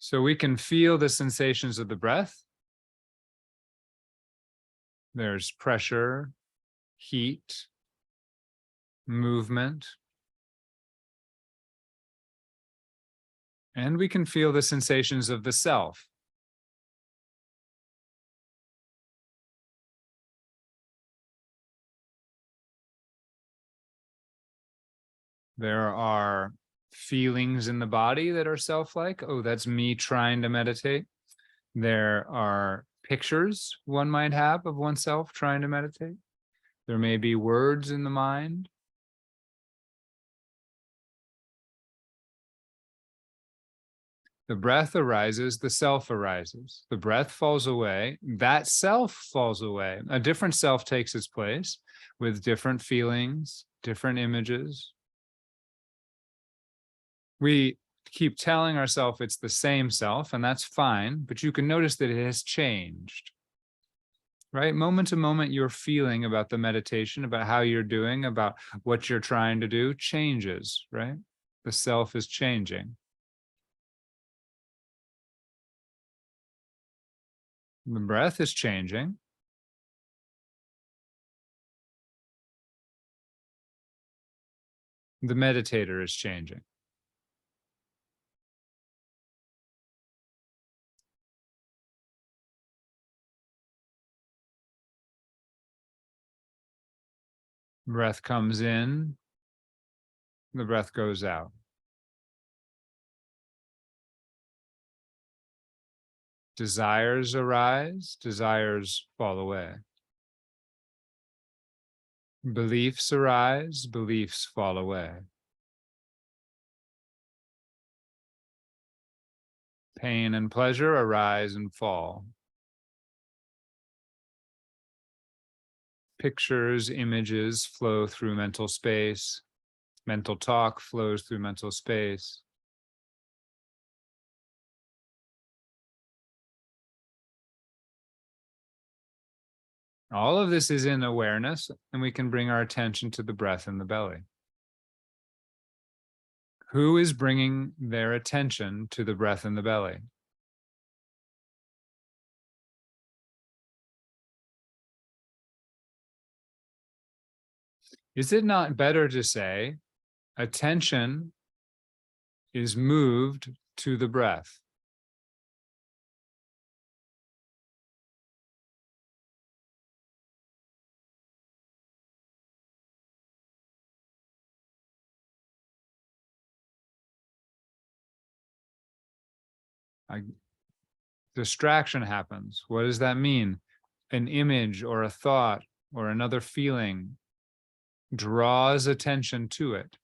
So we can feel the sensations of the breath. There's pressure, heat, movement. And we can feel the sensations of the self. There are feelings in the body that are self-like. Oh, that's me trying to meditate. There are pictures one might have of oneself trying to meditate. There may be words in the mind. The breath arises, the self arises. The breath falls away, that self falls away. A different self takes its place with different feelings, different images. We keep telling ourselves it's the same self, and that's fine, but you can notice that it has changed. Right? Moment to moment, your feeling about the meditation, about how you're doing, about what you're trying to do changes, right? The self is changing. The breath is changing. The meditator is changing. Breath comes in, the breath goes out. Desires arise, desires fall away. Beliefs arise, beliefs fall away. Pain and pleasure arise and fall. Pictures, images flow through mental space. Mental talk flows through mental space. All of this is in awareness, and we can bring our attention to the breath in the belly. Who is bringing their attention to the breath in the belly? Is it not better to say, attention is moved to the breath? Distraction happens. What does that mean? An image or a thought or another feeling draws attention to it.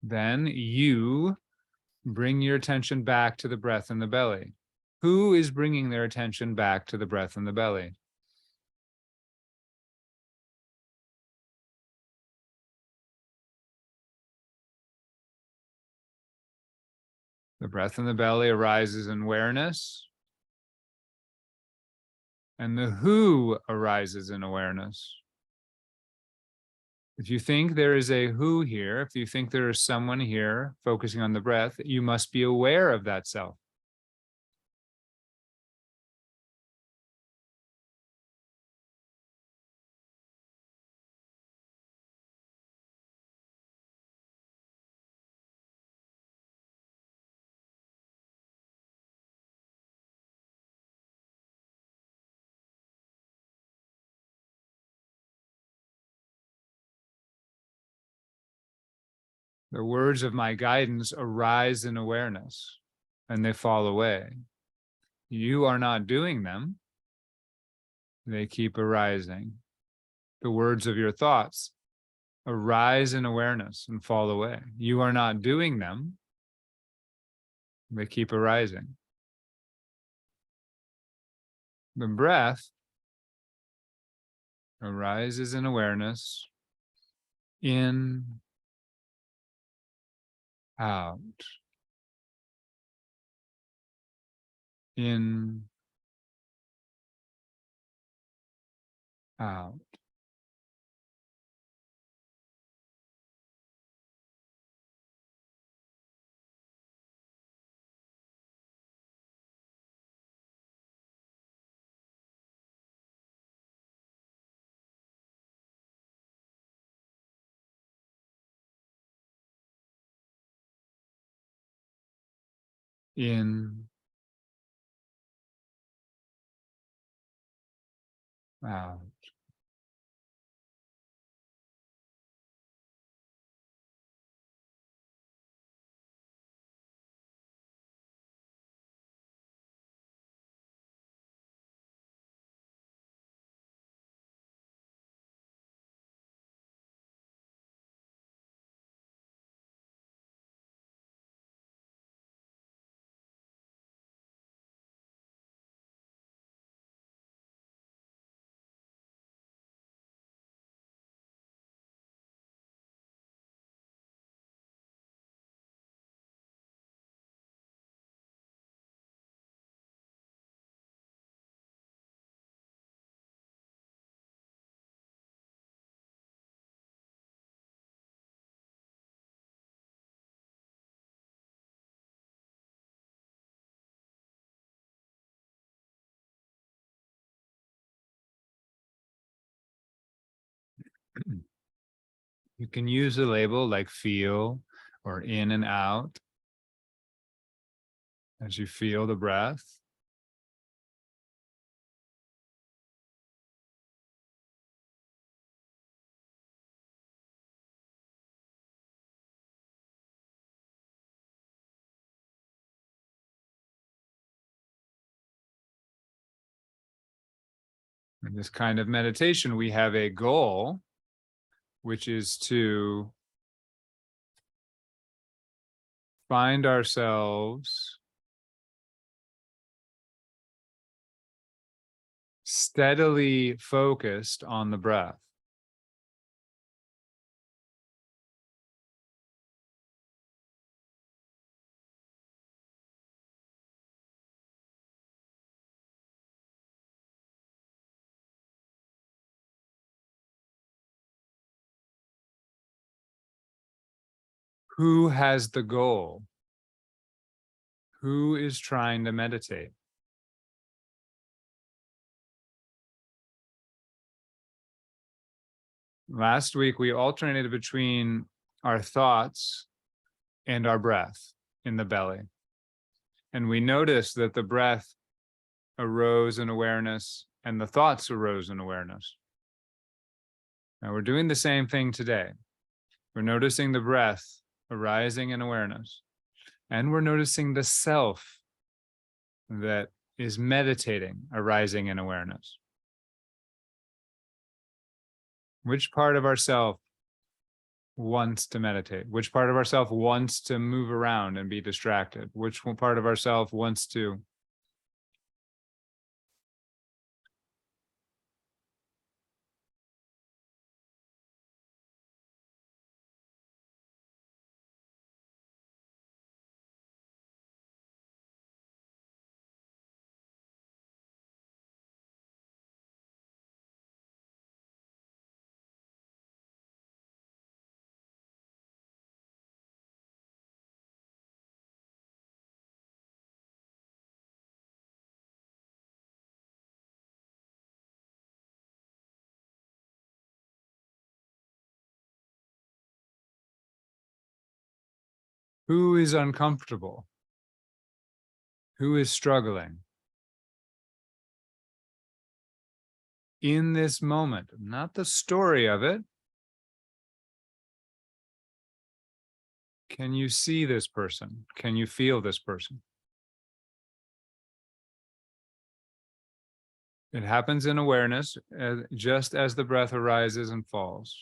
Then you bring your attention back to the breath in the belly. Who is bringing their attention back to the breath in the belly? The breath in the belly arises in awareness, and the who arises in awareness. If you think there is a who here, if you think there is someone here focusing on the breath, you must be aware of that self. The words of my guidance arise in awareness, and they fall away. You are not doing them. They keep arising. The words of your thoughts arise in awareness and fall away. You are not doing them. They keep arising. The breath arises in awareness, in, out, in, out. In, out. You can use a label like feel or in and out as you feel the breath. In this kind of meditation, we have a goal, which is to find ourselves steadily focused on the breath. Who has the goal? Who is trying to meditate? Last week, we alternated between our thoughts and our breath in the belly. And we noticed that the breath arose in awareness and the thoughts arose in awareness. Now we're doing the same thing today. We're noticing the breath arising in awareness, and we're noticing the self that is meditating arising in awareness. Which part of ourself wants to meditate? Which part of ourself wants to move around and be distracted? Which part of ourself wants to who is uncomfortable? Who is struggling? In this moment, not the story of it. Can you see this person? Can you feel this person? It happens in awareness, just as the breath arises and falls.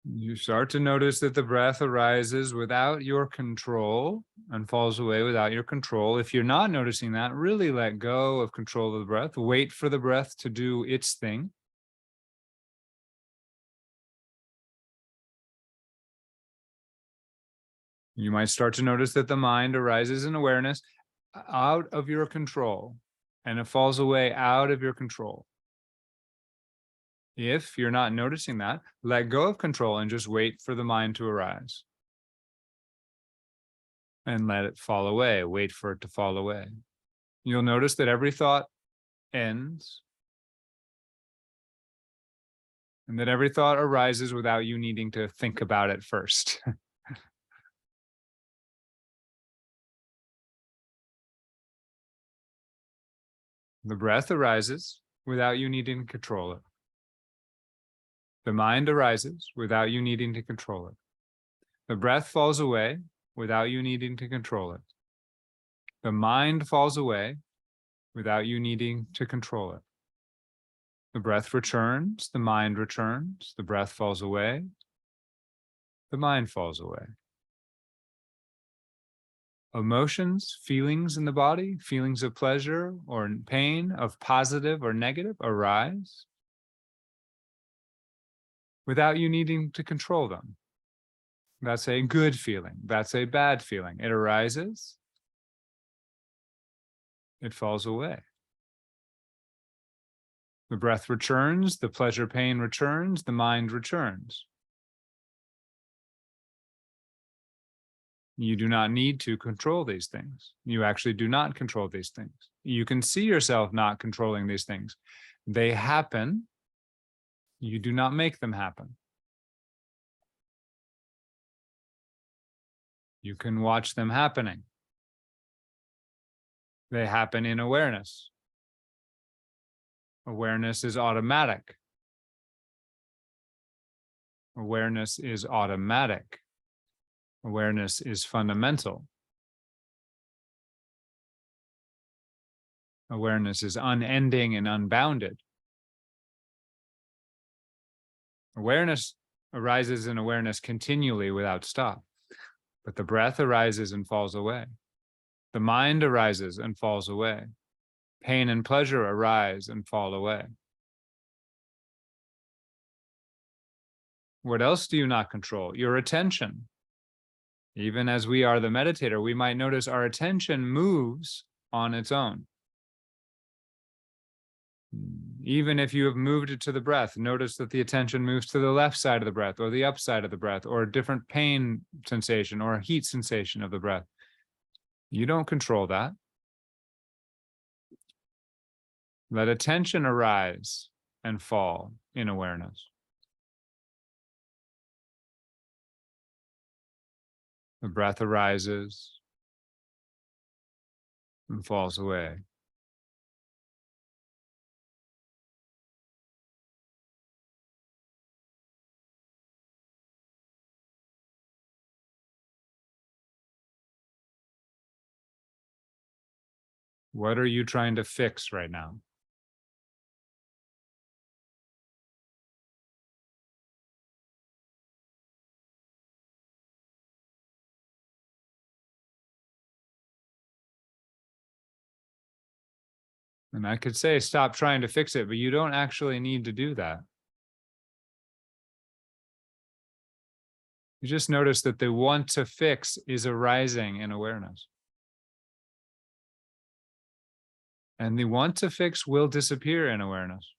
You start to notice that the breath arises without your control and falls away without your control. If you're not noticing that, really let go of control of the breath. Wait for the breath to do its thing. You might start to notice that the mind arises in awareness out of your control, and it falls away out of your control. If you're not noticing that, let go of control and just wait for the mind to arise. And let it fall away. Wait for it to fall away. You'll notice that every thought ends and that every thought arises without you needing to think about it first. The breath arises without you needing to control it. The mind arises without you needing to control it. The breath falls away without you needing to control it. The mind falls away without you needing to control it. The breath returns, the mind returns, the breath falls away, the mind falls away. Emotions, feelings in the body, feelings of pleasure or pain, of positive or negative, arise without you needing to control them. That's a good feeling. That's a bad feeling. It arises, it falls away. The breath returns, the pleasure, pain returns, the mind returns. You do not need to control these things. You actually do not control these things. You can see yourself not controlling these things. They happen. You do not make them happen. You can watch them happening. They happen in awareness. Awareness is automatic. Awareness is automatic. Awareness is fundamental. Awareness is unending and unbounded. Awareness arises in awareness continually without stop. But the breath arises and falls away. The mind arises and falls away. Pain and pleasure arise and fall away. What else do you not control? Your attention. Even as we are the meditator, we might notice our attention moves on its own. Even if you have moved it to the breath, notice that the attention moves to the left side of the breath or the up side of the breath or a different pain sensation or a heat sensation of the breath. You don't control that. Let attention arise and fall in awareness. The breath arises and falls away. What are you trying to fix right now? And I could say, stop trying to fix it, but you don't actually need to do that. You just notice that the want to fix is arising in awareness. And the want to fix will disappear in awareness.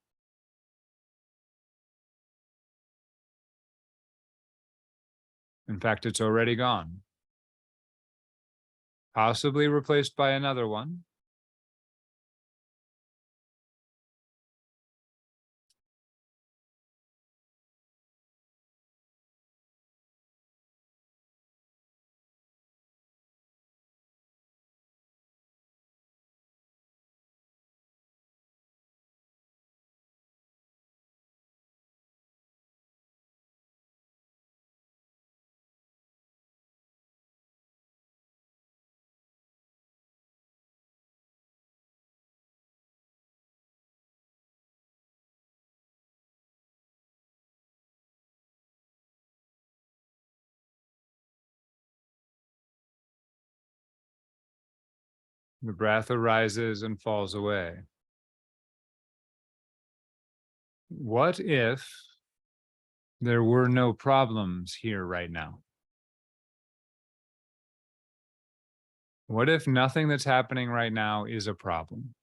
In fact, it's already gone. Possibly replaced by another one. The breath arises and falls away. What if there were no problems here right now? What if nothing that's happening right now is a problem?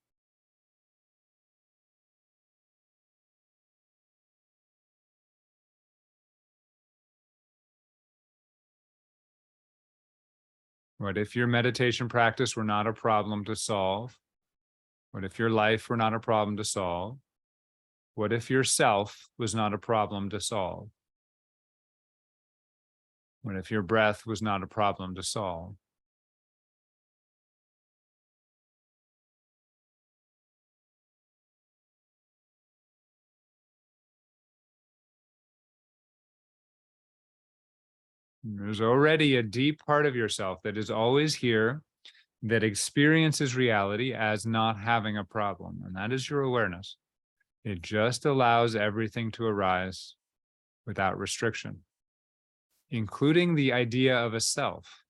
What if your meditation practice were not a problem to solve? What if your life were not a problem to solve? What if yourself was not a problem to solve? What if your breath was not a problem to solve? There's already a deep part of yourself that is always here, that experiences reality as not having a problem, and that is your awareness. It just allows everything to arise without restriction, including the idea of a self.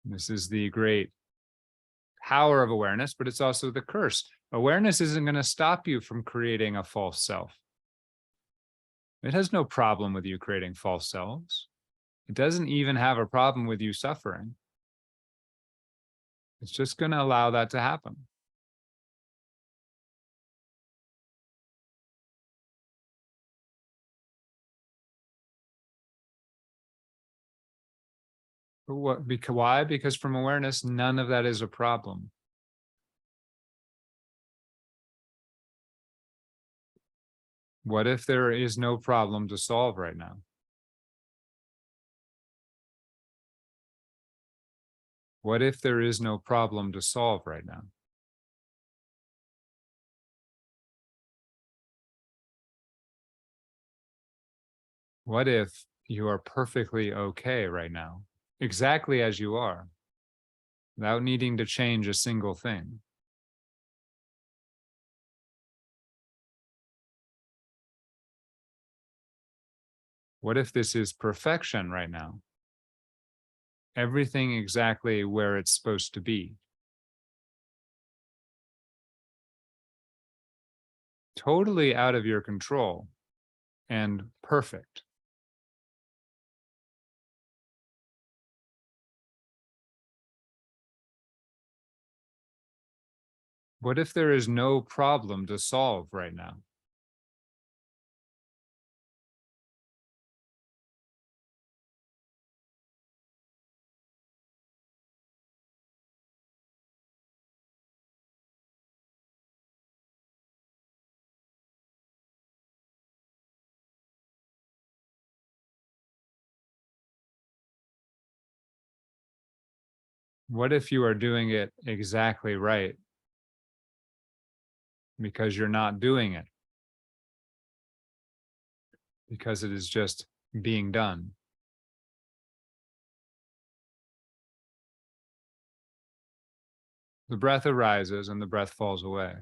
This is the great power of awareness, but it's also the curse. Awareness isn't going to stop you from creating a false self. It has no problem with you creating false selves. It doesn't even have a problem with you suffering. It's just going to allow that to happen. Why? Because from awareness, none of that is a problem. What if there is no problem to solve right now? What if there is no problem to solve right now? What if you are perfectly okay right now, exactly as you are, without needing to change a single thing? What if this is perfection right now? Everything exactly where it's supposed to be. Totally out of your control and perfect. What if there is no problem to solve right now? What if you are doing it exactly right because you're not doing it, because it is just being done? The breath arises and the breath falls away.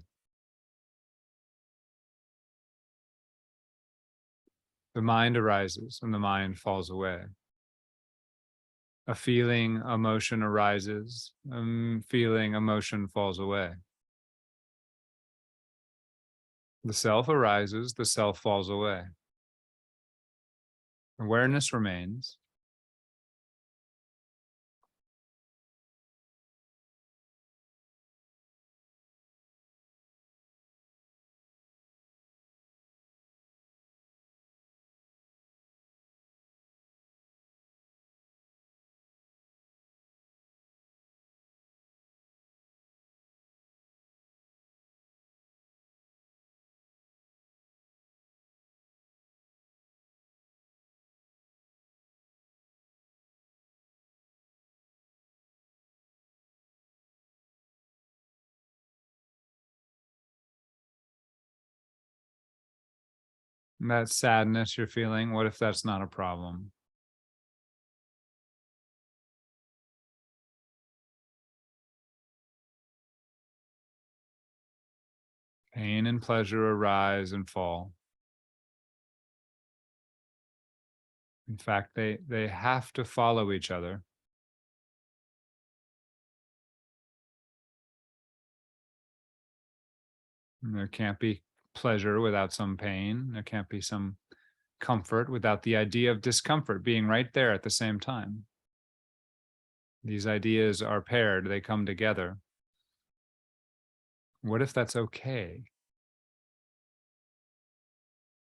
The mind arises and the mind falls away. A feeling, emotion arises, feeling, emotion falls away. The self arises, the self falls away. Awareness remains. That sadness you're feeling, what if that's not a problem? Pain and pleasure arise and fall. In fact, they have to follow each other. And there can't be pleasure without some pain. There can't be some comfort without the idea of discomfort being right there at the same time. These ideas are paired, they come together. What if that's okay?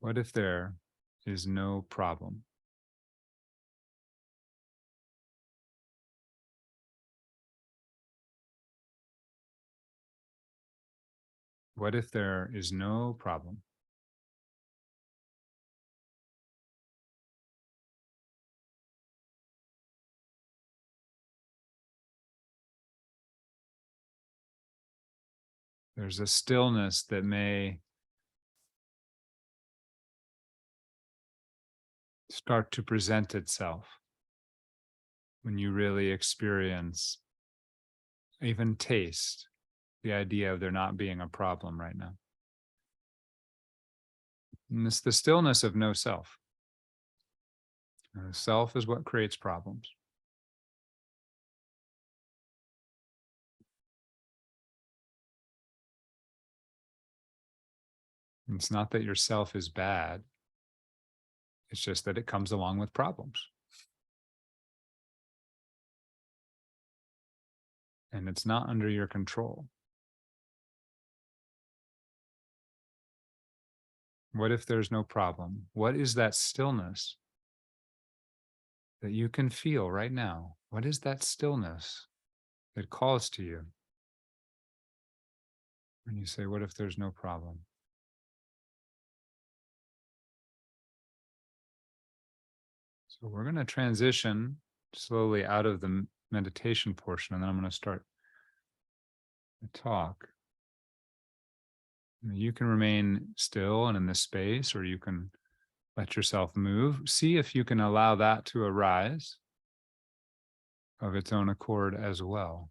What if they're is no problem? What if there is no problem? There's a stillness that may start to present itself when you really experience, even taste, the idea of there not being a problem right now. And it's the stillness of no self. Self is what creates problems. It's not that your self is bad. It's just that it comes along with problems. And it's not under your control. What if there's no problem? What is that stillness that you can feel right now? What is that stillness that calls to you? When you say, what if there's no problem? So we're going to transition slowly out of the meditation portion, and then I'm going to start the talk. You can remain still and in this space, or you can let yourself move. See if you can allow that to arise of its own accord as well.